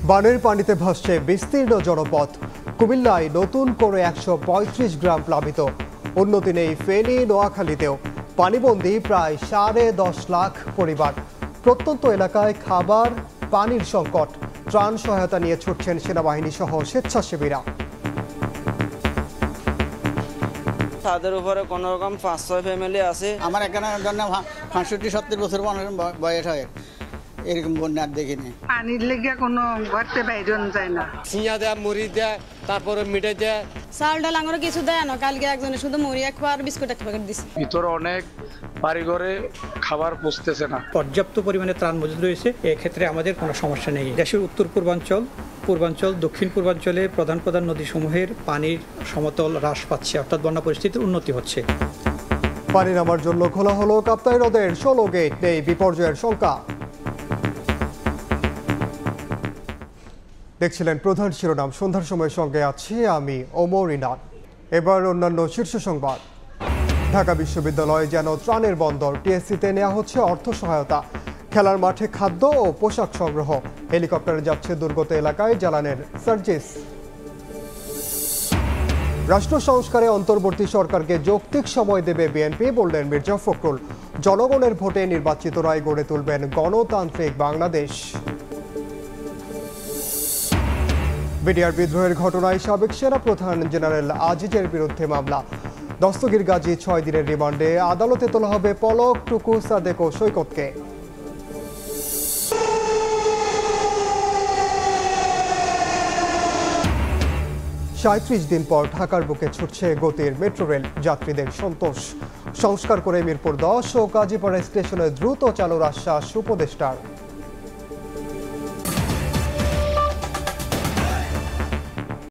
বানের পানিতে ভাসছে বিস্তীর্ণ জনপথ। কুমিল্লায় নতুন করে ১৩৫ গ্রাম প্লাবিত। উন্নতি নেই ফেনী, নোয়াখালীতেও। পানিবন্দী প্রায় ১০.৫ লাখ পরিবার। প্রত্যন্ত এলাকায় খাবার, পানির সংকট। ত্রাণ সহায়তা নিয়ে ছুটছেন সেনাবাহিনী সহ স্বেচ্ছাসেবীরা। তাদের উপরে কোন রকম ৫-৬ ফ্যামিলি আছে। আমার এখানে ৬৫-৭০ বছর বয়স হয়, এরকম বন্যা আর দেখিনি। পানির লেগে কোনো ঘরতে বাইরে যায় না। সিঁয়া দেয়, মুড়ি দেয়, তারপরে মিঠাই দেয়। চাল ডাল আঙুরে কিছু দেয় না। কালকে একজনে শুধু মুড়ি এক আর বিস্কুট এক প্যাকেট দিচ্ছে। ভিতরে অনেক বাড়িঘরে খাবার পৌঁছতেছে না। পর্যাপ্ত পরিমাণে ত্রাণ মজুদ রয়েছে, এক্ষেত্রে আমাদের কোনো সমস্যা নেই। দেশের উত্তর পূর্বাঞ্চল, দক্ষিণ পূর্বাঞ্চলে প্রধান নদীসমূহের পানির সমতল হ্রাস পাচ্ছে, অর্থাৎ বন্যা পরিস্থিতির উন্নতি হচ্ছে। পানি নামার জন্য খোলা হলো কাপ্তাই হ্রদের ১৬ গেট। নেই বিপর্যয়ের শঙ্কা। দেখছিলেন প্রধান শিরোনাম। সন্ধ্যার সময় সঙ্গে আছি আমি ওমর ইনান। এবার অন্যান্য শীর্ষ সংবাদ। ঢাকা বিশ্ববিদ্যালয় যেন ত্রাণের বন্দর। টিএসসিতে নেওয়া হচ্ছে অর্থ সহায়তা। খেলার মাঠে খাদ্য ও পোশাক সংগ্রহ। হেলিকপ্টারে যাচ্ছে দুর্গত এলাকায় জ্বালানির সার্জিস। রাষ্ট্র সংস্কারে অন্তর্বর্তী সরকারকে যৌক্তিক সময় দেবে বিএনপি, বললেন মির্জা ফখরুল। জনগণের ভোটে নির্বাচিতরাই গড়ে তুলবেন গণতান্ত্রিক বাংলাদেশ। বিডিআর বিদ্রোহের ঘটনায় সাবেক সেনাপ্রধান জেনারেল আজিজের বিরুদ্ধে মামলা। দস্তগীর গাজী ৬ দিনের রিমান্ডে। আদালতে তোলা হবে পলক, টুকু, সাদেক ও সৈকতকে। ৩৭ দিন পর ঢাকার বুকে ছুটছে গতির মেট্রো রেল। যাত্রীদের সন্তোষ। সংস্কার করে মিরপুর ১০ ও কাজীপাড়া স্টেশনে দ্রুত চালুর আশ্বাস উপদেষ্টার।